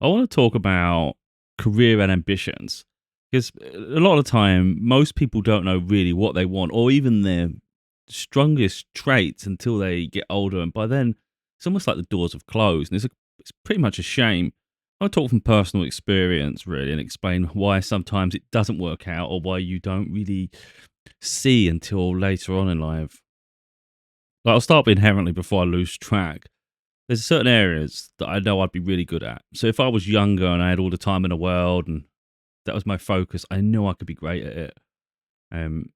I want to talk about career and ambitions because a lot of the time, most people don't know really what they want or even their strongest traits until they get older. And by then, it's almost like the doors have closed. And it's pretty much a shame. I'll talk from personal experience, really, and explain why sometimes it doesn't work out or why you don't really see until later on in life. Like, I'll start inherently before I lose track. There's certain areas that I know I'd be really good at. So if I was younger and I had all the time in the world and that was my focus, I know I could be great at it. Um,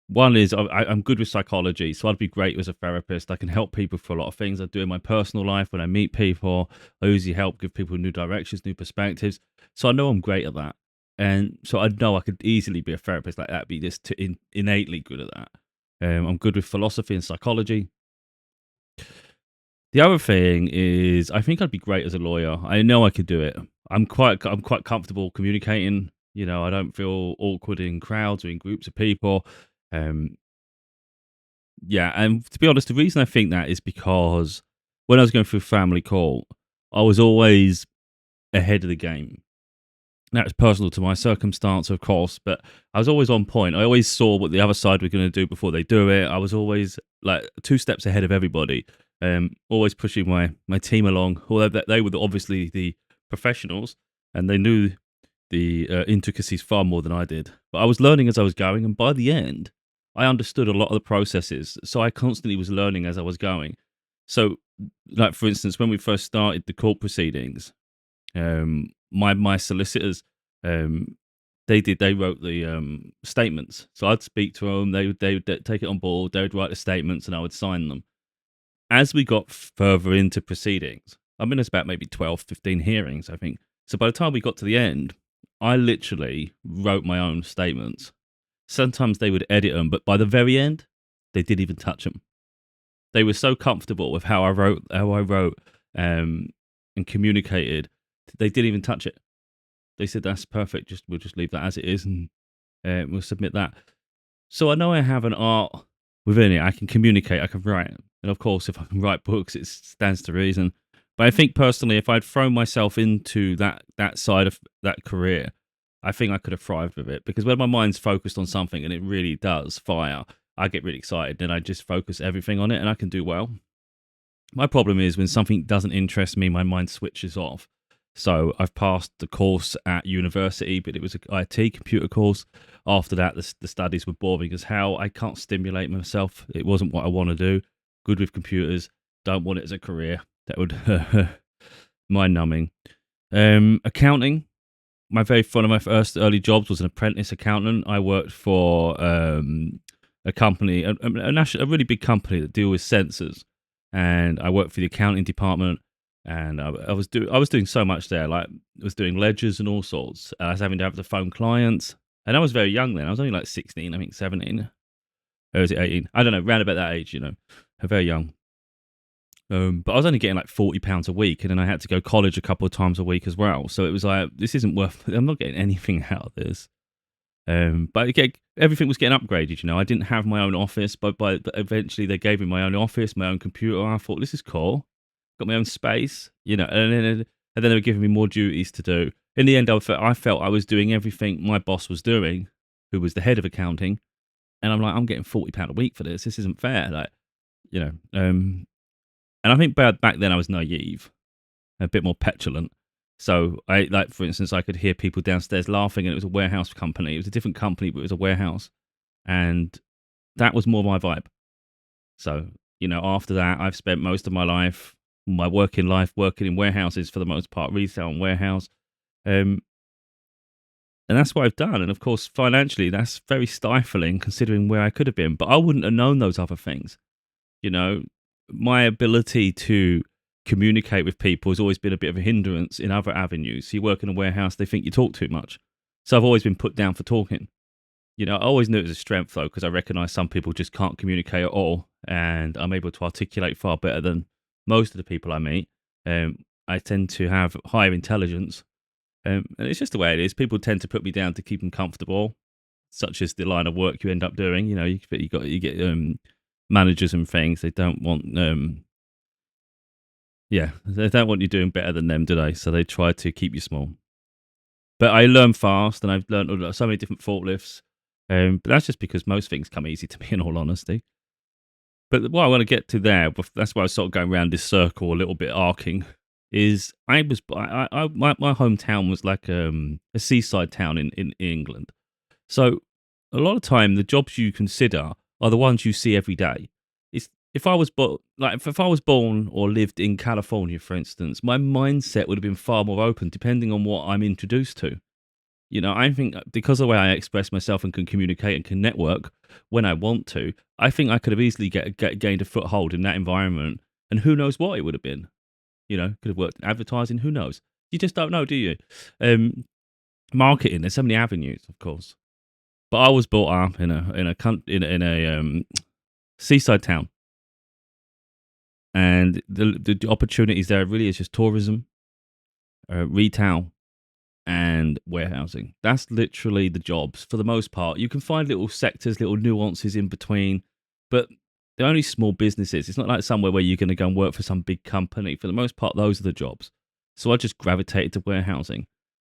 One is I'm good with psychology, so I'd be great as a therapist. I can help people for a lot of things I do in my personal life. When I meet people, I usually help give people new directions, new perspectives. So I know I'm great at that, and so I know I could easily be a therapist like that. Be just innately good at that. I'm good with philosophy and psychology. The other thing is, I think I'd be great as a lawyer. I know I could do it. I'm quite comfortable communicating. I don't feel awkward in crowds or in groups of people. Um, yeah, and to be honest, the reason I think that is because when I was going through family court, I was always ahead of the game. That was personal to my circumstance, of course, but I was always on point. I always saw what the other side were going to do before they do it. I was always like two steps ahead of everybody, always pushing my team along. Although they were obviously the professionals and they knew the intricacies far more than I did. But I was learning as I was going, and by the end, I understood a lot of the processes. So I constantly was learning as I was going. So, like for instance, when we first started the court proceedings, my solicitors, um, they wrote the statements. So I'd speak to them, they'd take it on board, they would write the statements, and I would sign them. As we got further into proceedings, I mean, it's about maybe 12, 15 hearings, I think. So by the time we got to the end, I literally wrote my own statements. Sometimes they would edit them, but by the very end, they didn't even touch them. They were so comfortable with how I wrote, um, and communicated. They didn't even touch it. They said that's perfect. We'll just leave that as it is, and we'll submit that. So I know I have an art within it. I can communicate. I can write, and of course, if I can write books, it stands to reason. But I think personally, if I'd thrown myself into that side of that career, I think I could have thrived with it because when my mind's focused on something and it really does fire, I get really excited. Then I just focus everything on it, and I can do well. My problem is when something doesn't interest me, my mind switches off. So I've passed the course at university, but it was a IT computer course. After that, the studies were boring as hell. I can't stimulate myself. It wasn't what I want to do. Good with computers. Don't want it as a career. That would mind numbing. Accounting. One of my first early jobs was an apprentice accountant. I worked for a company, a really big company that deal with sensors, and I worked for the accounting department. And I was doing so much there. Like I was doing ledgers and all sorts. I was having to have to phone clients, and I was very young then. I was only like 16, I think 17, or was it 18? I don't know, round about that age, very young. But I was only getting like £40 a week, and then I had to go college a couple of times a week as well. So it was like, this isn't worth. I'm not getting anything out of this. But again, everything was getting upgraded. I didn't have my own office, but eventually they gave me my own office, my own computer. I thought this is cool. Got my own space, and then they were giving me more duties to do. In the end, I felt I was doing everything my boss was doing, who was the head of accounting, and I'm like, I'm getting £40 a week for this. This isn't fair. Like, you know, um, and I think back then I was naive, a bit more petulant. So like, for instance, I could hear people downstairs laughing, and it was a warehouse company. It was a different company, but it was a warehouse, and that was more my vibe. So after that, I've spent most of my working life, working in warehouses for the most part, retail and warehouse, um, and that's what I've done. And of course, financially, that's very stifling considering where I could have been. But I wouldn't have known those other things. You know, my ability to communicate with people has always been a bit of a hindrance in other avenues. So you work in a warehouse, they think you talk too much. So I've always been put down for talking. I always knew it was a strength though, because I recognize some people just can't communicate at all. And I'm able to articulate far better than most of the people I meet. I tend to have higher intelligence. And it's just the way it is. People tend to put me down to keep them comfortable, such as the line of work you end up doing. You get managers and things. They don't want Yeah, they don't want you doing better than them, do they? So they try to keep you small. But I learn fast, and I've learned so many different forklifts. But that's just because most things come easy to me, in all honesty. But what I want to get to there, that's why I was sort of going around this circle a little bit arcing, is my hometown was like a seaside town in England. So a lot of time, the jobs you consider are the ones you see every day. It's if I was if I was born or lived in California, for instance, my mindset would have been far more open, depending on what I'm introduced to. I think because of the way I express myself and can communicate and can network when I want to, I think I could have easily gained a foothold in that environment. And who knows what it would have been? Could have worked in advertising. Who knows? You just don't know, do you? Um, Marketing. There's so many avenues, of course. But I was brought up in a seaside town, and the opportunities there really is just tourism, retail, and warehousing. That's literally the jobs for the most part. You can find little sectors, little nuances in between, but they're only small businesses. It's not like somewhere where you're going to go and work for some big company. For the most part, those are the jobs. So I just gravitated to warehousing.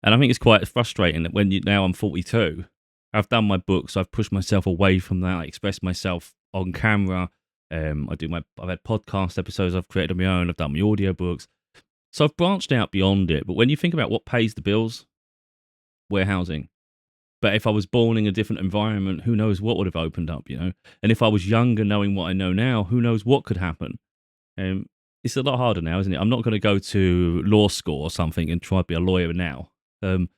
And I think it's quite frustrating that now I'm 42, I've done my books, I've pushed myself away from that, I express myself on camera. I've had podcast episodes I've created on my own, I've done my audiobooks. So I've branched out beyond it. But when you think about what pays the bills, warehousing. But if I was born in a different environment, who knows what would have opened up? And if I was younger, knowing what I know now, who knows what could happen? Um, it's a lot harder now, isn't it? I'm not going to go to law school or something and try to be a lawyer now. Um,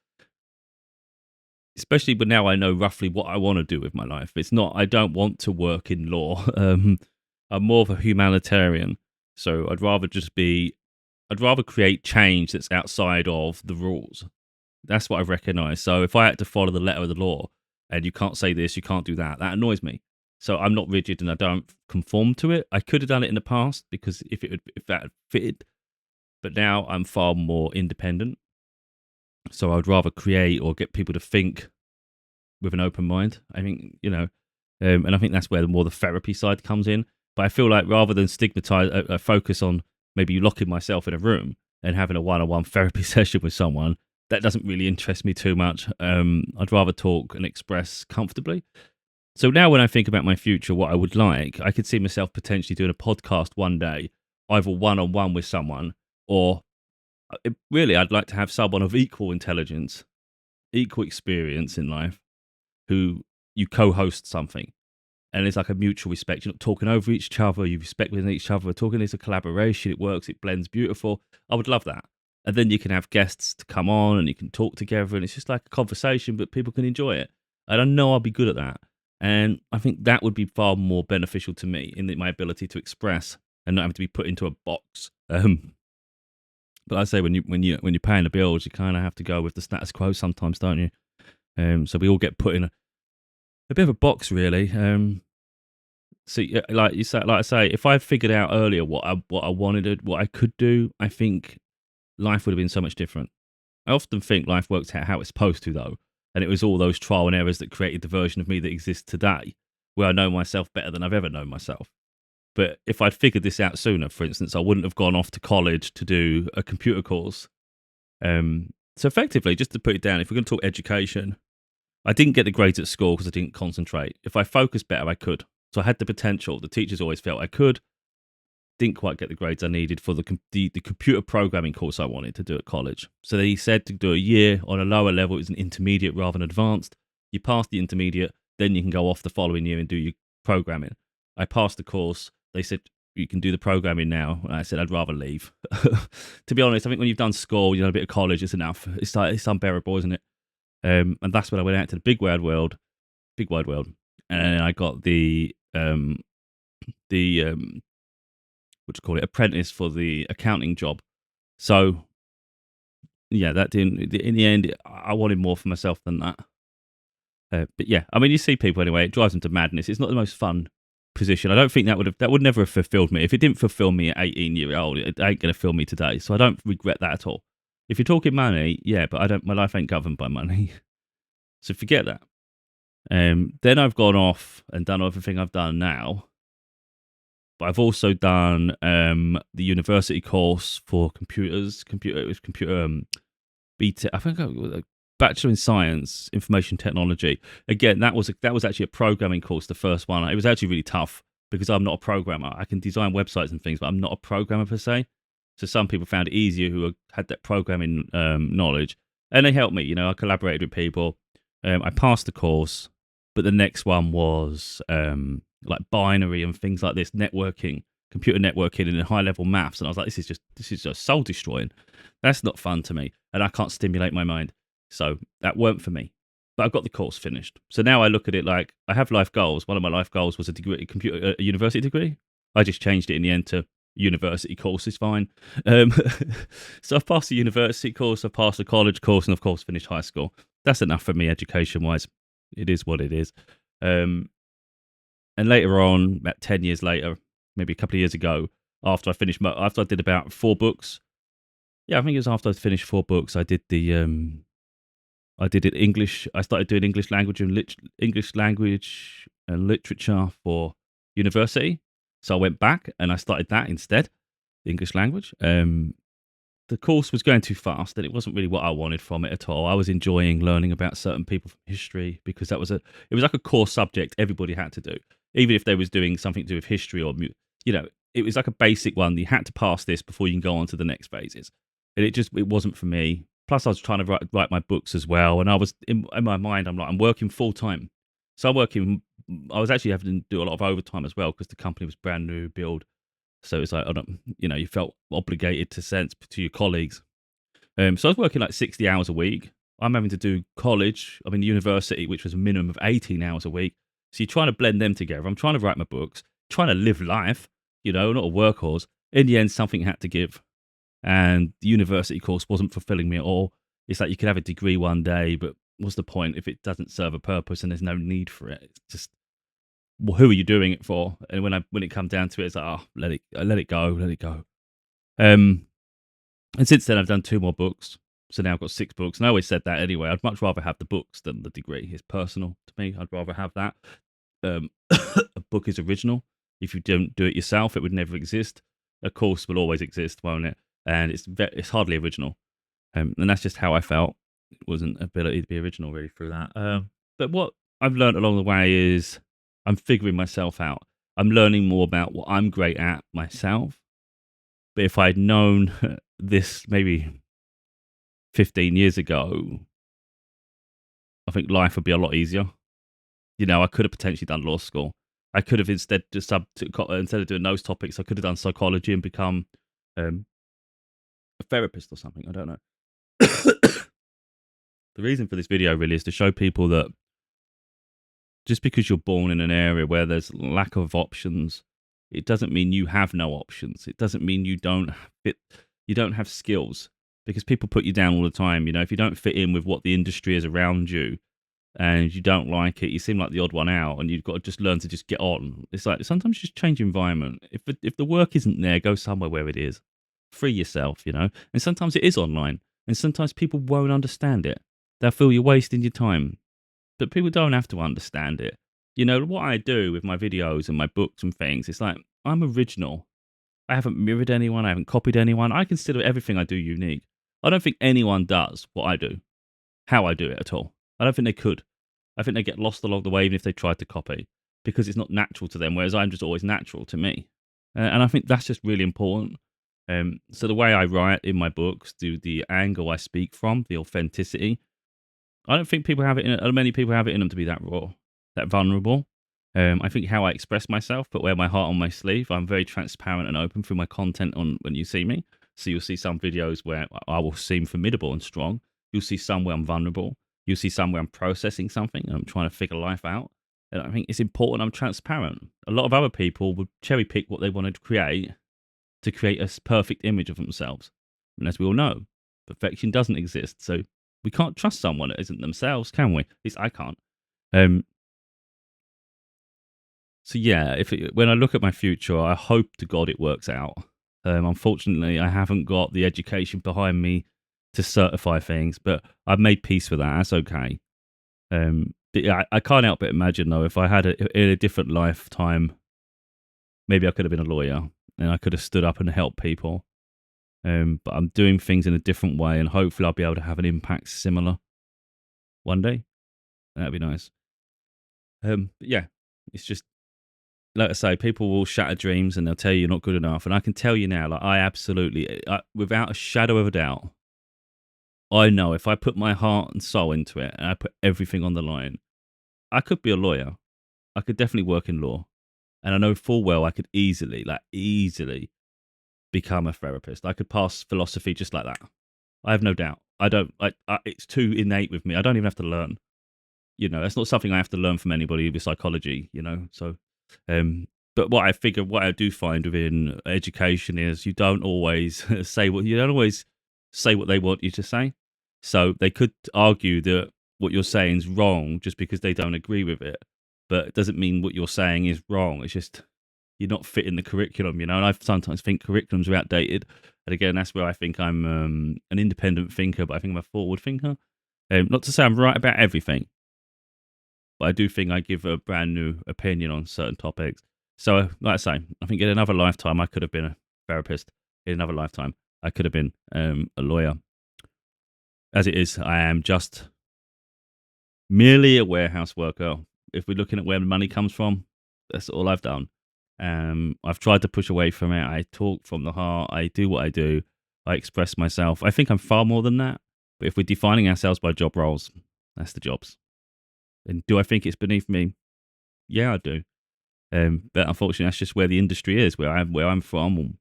Especially, but now I know roughly what I want to do with my life. It's not, I don't want to work in law. I'm more of a humanitarian. So I'd rather create change that's outside of the rules. That's what I've recognized. So if I had to follow the letter of the law and you can't say this, you can't do that, that annoys me. So I'm not rigid and I don't conform to it. I could have done it in the past because if that had fitted, but now I'm far more independent. So I'd rather create or get people to think with an open mind. I think, and I think that's where the therapy side comes in. But I feel like rather than stigmatize, focus on maybe locking myself in a room and having a one-on-one therapy session with someone, that doesn't really interest me too much. I'd rather talk and express comfortably. So now when I think about my future, what I would like, I could see myself potentially doing a podcast one day, either one-on-one with someone, or really, I'd like to have someone of equal intelligence, equal experience in life, who you co-host something, and it's like a mutual respect. You're not talking over each other. You respect within each other. We're talking, it's a collaboration. It works. It blends beautiful. I would love that. And then you can have guests to come on, and you can talk together, and it's just like a conversation, but people can enjoy it. And I know I'll be good at that. And I think that would be far more beneficial to me in my ability to express and not having to be put into a box. But I say when you're paying the bills, you kind of have to go with the status quo sometimes, don't you? So we all get put in a bit of a box, really. So, yeah, like I say, if I figured out earlier what I wanted, what I could do, I think life would have been so much different. I often think life works out how it's supposed to, though, and it was all those trial and errors that created the version of me that exists today, where I know myself better than I've ever known myself. But if I'd figured this out sooner, for instance, I wouldn't have gone off to college to do a computer course. So effectively, just to put it down, if we're going to talk education, I didn't get the grades at school because I didn't concentrate. If I focused better, I could. So I had the potential. The teachers always felt I could. Didn't quite get the grades I needed for the computer programming course I wanted to do at college. So they said to do a year on a lower level. It was an intermediate rather than advanced. You pass the intermediate, then you can go off the following year and do your programming. I passed the course. They said, you can do the programming now. And I said, I'd rather leave. To be honest, I think when you've done school, a bit of college, it's enough. It's unbearable, isn't it? And that's when I went out to the big wide world, and I got the what do you call it, apprentice for the accounting job. So yeah, that didn't. In the end, I wanted more for myself than that. But yeah, I mean, you see people anyway. It drives them to madness. It's not the most fun position. I don't think that would never have fulfilled me. If it didn't fulfill me at 18-year old, it ain't gonna fill me today. So I don't regret that at all. If you're talking money, yeah, but I don't. My life ain't governed by money, so forget that. Then I've gone off and done everything I've done now. But I've also done the university course for computers, computer BTEC. I think I was a Bachelor in Science, Information Technology. Again, that was actually a programming course. The first one, it was actually really tough because I'm not a programmer. I can design websites and things, but I'm not a programmer per se. So some people found it easier who had that programming knowledge, and they helped me. I collaborated with people. I passed the course, but the next one was like binary and things like this, networking, computer networking, and high level maths. And I was like, this is just soul destroying. That's not fun to me, and I can't stimulate my mind. So that weren't for me. But I've got the course finished. So now I look at it like I have life goals. One of my life goals was a university degree. I just changed it in the end to university course is fine. Um, so I've passed the university course, I've passed the college course, and of course finished high school. That's enough for me education wise. It is what it is. Um, and later on, about 10 years later, maybe a couple of years ago, after I did about 4 books. Yeah, I think it was after I finished 4 books. I did it English. I started doing English language and literature for university. So I went back and I started that instead, English language. The course was going too fast, and it wasn't really what I wanted from it at all. I was enjoying learning about certain people from history because it was like a core subject everybody had to do, even if they was doing something to do with history it was like a basic one. You had to pass this before you can go on to the next phases, and it wasn't for me. Plus, I was trying to write my books as well, and I was in my mind. I'm working full time, so I'm working. I was actually having to do a lot of overtime as well because the company was brand new build. So it's like, I don't, you felt obligated to sense to your colleagues. So I was working like 60 hours a week. I'm having to do college. I'm in university, which was a minimum of 18 hours a week. So you're trying to blend them together. I'm trying to write my books, trying to live life, not a workhorse. In the end, something had to give. And the university course wasn't fulfilling me at all. It's like you could have a degree one day, but what's the point if it doesn't serve a purpose and there's no need for it? It's just, well, who are you doing it for? And when it comes down to it, it's like, oh, let it go, let it go. Um, and since then, I've done 2 more books. So now I've got 6 books. And I always said that anyway. I'd much rather have the books than the degree. It's personal to me. I'd rather have that. A book is original. If you don't do it yourself, it would never exist. A course will always exist, won't it? And it's hardly original. And that's just how I felt. It wasn't ability to be original really through that. But what I've learned along the way is I'm figuring myself out. I'm learning more about what I'm great at myself. But if I'd known this maybe 15 years ago, I think life would be a lot easier. I could have potentially done law school. I could have instead instead of doing those topics, I could have done psychology and become a therapist or something. I don't know. The reason for this video really is to show people that just because you're born in an area where there's lack of options, it doesn't mean you have no options. It doesn't mean you don't have skills, because people put you down all the time. If you don't fit in with what the industry is around you and you don't like it, you seem like the odd one out, and you've got to just learn to just get on. It's like sometimes just change environment. If the work isn't there, go somewhere where it is. Free yourself, and sometimes it is online, and sometimes people won't understand it. They'll feel you're wasting your time. But people don't have to understand it. What I do with my videos and my books and things, it's like I'm original. I haven't mirrored anyone. I haven't copied anyone. I consider everything I do unique. I don't think anyone does what I do, how I do it at all. I don't think they could. I think they get lost along the way even if they tried to copy, because it's not natural to them, whereas I'm just always natural to me. And I think that's just really important. So the way I write in my books, the angle I speak from, the authenticity, I don't think many people have it in them to be that raw, that vulnerable. I think how I express myself, but wear my heart on my sleeve. I'm very transparent and open through my content when you see me. So you'll see some videos where I will seem formidable and strong. You'll see some where I'm vulnerable. You'll see some where I'm processing something and I'm trying to figure life out. And I think it's important I'm transparent. A lot of other people would cherry pick what they wanted to create a perfect image of themselves. And as we all know, perfection doesn't exist. So we can't trust someone that isn't themselves, can we? At least I can't. So yeah, when I look at my future, I hope to God it works out. Unfortunately, I haven't got the education behind me to certify things, but I've made peace with that. That's okay. But yeah, I can't help but imagine though, if I had in a different lifetime, maybe I could have been a lawyer and I could have stood up and helped people. But I'm doing things in a different way, and hopefully I'll be able to have an impact similar one day. That'd be nice. But yeah, it's just like I say, people will shatter dreams and they'll tell you you're not good enough. And I can tell you now, like I absolutely, without a shadow of a doubt, I know if I put my heart and soul into it and I put everything on the line, I could be a lawyer. I could definitely work in law, and I know full well I could easily, like easily, become a therapist. I could pass philosophy just like that. I have no doubt. I don't. It's too innate with me. I don't even have to learn. That's not something I have to learn from anybody with psychology. So, um, but what I do find within education is you don't always you don't always say what they want you to say. So they could argue that what you're saying is wrong just because they don't agree with it, but it doesn't mean what you're saying is wrong. It's just you're not fitting the curriculum, And I sometimes think curriculums are outdated. And again, that's where I think I'm an independent thinker, but I think I'm a forward thinker. Not to say I'm right about everything, but I do think I give a brand new opinion on certain topics. So, like I say, I think in another lifetime, I could have been a therapist. In another lifetime, I could have been a lawyer. As it is, I am just merely a warehouse worker. If we're looking at where the money comes from, that's all I've done. I've tried to push away from it. I talk from the heart. I do what I do. I express myself. I think I'm far more than that. But if we're defining ourselves by job roles, that's the jobs. And do I think it's beneath me? Yeah, I do. But unfortunately, that's just where the industry is, where I'm from, and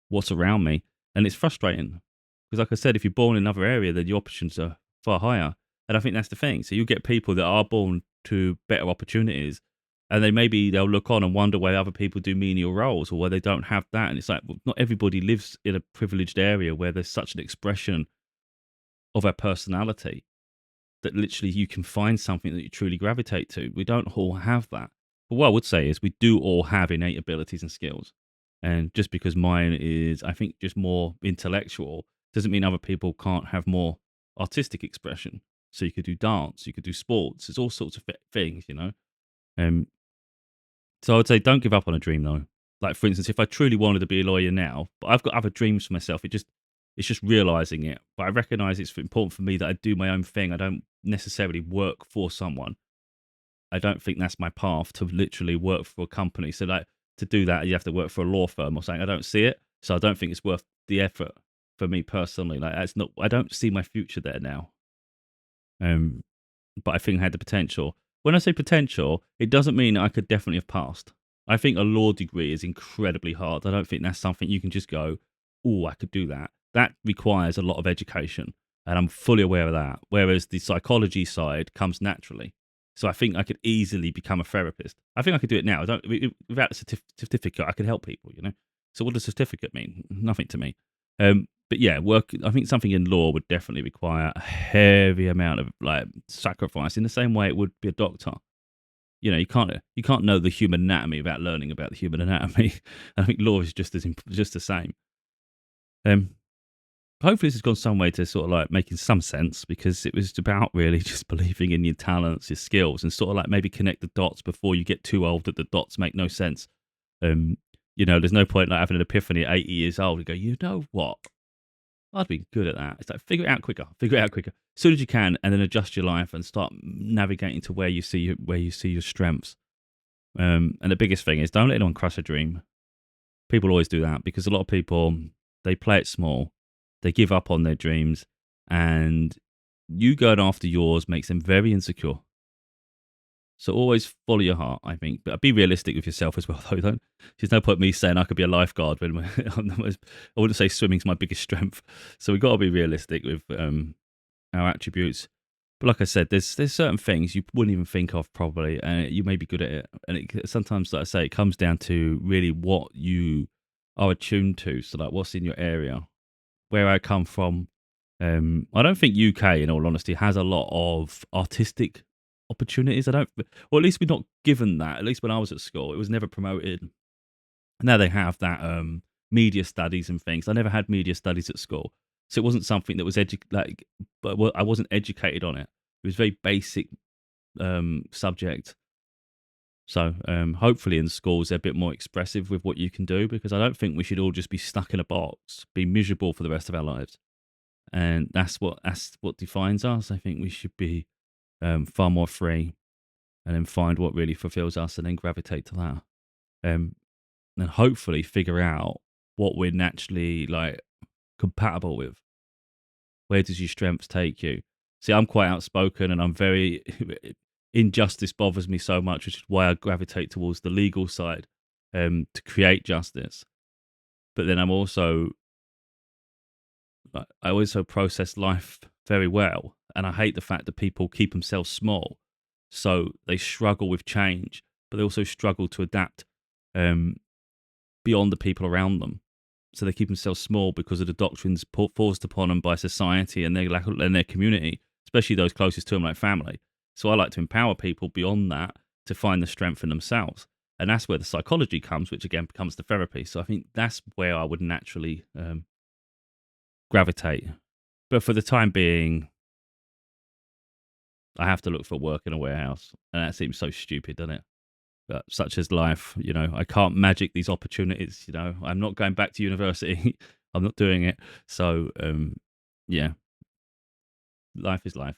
what's around me, and it's frustrating because, like I said, if you're born in another area, then your options are far higher, and I think that's the thing. So you get people that are born to better opportunities, and they'll look on and wonder why other people do menial roles or why they don't have that, and it's like well, not everybody lives in a privileged area where there's such an expression of our personality that literally you can find something that you truly gravitate to. We don't all have that. But what I would say is we do all have innate abilities and skills. And just because mine is, I think, just more intellectual, doesn't mean other people can't have more artistic expression. So you could do dance, you could do sports, there's all sorts of things. Um, so I would say don't give up on a dream though. Like for instance, if I truly wanted to be a lawyer now, but I've got other dreams for myself, it's just realizing it. But I recognize it's important for me that I do my own thing. I don't necessarily work for someone. I don't think that's my path to literally work for a company. So like to do that, you have to work for a law firm or something. I don't see it, so I don't think it's worth the effort for me personally. Like that's not. I don't see my future there now. Um, but I think I had the potential. When I say potential, it doesn't mean I could definitely have passed. I think a law degree is incredibly hard. I don't think that's something you can just go, oh, I could do that. That requires a lot of education, and I'm fully aware of that. Whereas the psychology side comes naturally. So I think I could easily become a therapist. I think I could do it now. Without a certificate, I could help people. So what does certificate mean? Nothing to me. But yeah, work. I think something in law would definitely require a heavy amount of like sacrifice, in the same way it would be a doctor. You can't know the human anatomy without learning about the human anatomy. I think law is just the same. Um, Hopefully this has gone some way to sort of like making some sense because it was about really just believing in your talents, your skills, and sort of like maybe connect the dots before you get too old that the dots make no sense. Um, there's no point like having an epiphany at 80 years old and go, you know what? I'd be good at that. It's like figure it out quicker. Figure it out quicker, as soon as you can, and then adjust your life and start navigating to where you see your strengths. And the biggest thing is don't let anyone crush a dream. People always do that because a lot of people they play it small, they give up on their dreams, and you going after yours makes them very insecure. So always follow your heart, I think, but be realistic with yourself as well. Though, don't. There's no point me saying I could be a lifeguard when I wouldn't say swimming's my biggest strength. So we've got to be realistic with our attributes. But like I said, there's certain things you wouldn't even think of probably, and you may be good at it. And sometimes, like I say, it comes down to really what you are attuned to. So like, what's in your area, where I come from. I don't think UK, in all honesty, has a lot of artistic opportunities. I don't, or at least we're not given that. At least when I was at school, it was never promoted. Now they have that media studies and things. I never had media studies at school, so it wasn't something that was but I wasn't educated on it. It was very basic subject. So hopefully in schools they're a bit more expressive with what you can do, because I don't think we should all just be stuck in a box, be miserable for the rest of our lives. And that's what defines us. I think we should be far more free, and then find what really fulfills us, and then gravitate to that. Um, and hopefully figure out what we're naturally like compatible with. Where does your strengths take you? See, I'm quite outspoken, and I'm very injustice bothers me so much, which is why I gravitate towards the legal side, to create justice. But then I also process life very well, and I hate the fact that people keep themselves small, so they struggle with change, but they also struggle to adapt um, beyond the people around them. So they keep themselves small because of the doctrines forced upon them by society and their community, especially those closest to them, like family. So I like to empower people beyond that to find the strength in themselves, and that's where the psychology comes, which again becomes the therapy. So I think that's where I would naturally gravitate. But for the time being, I have to look for work in a warehouse, and that seems so stupid, doesn't it? But such is life, I can't magic these opportunities. I'm not going back to university. I'm not doing it. So, yeah, life is life.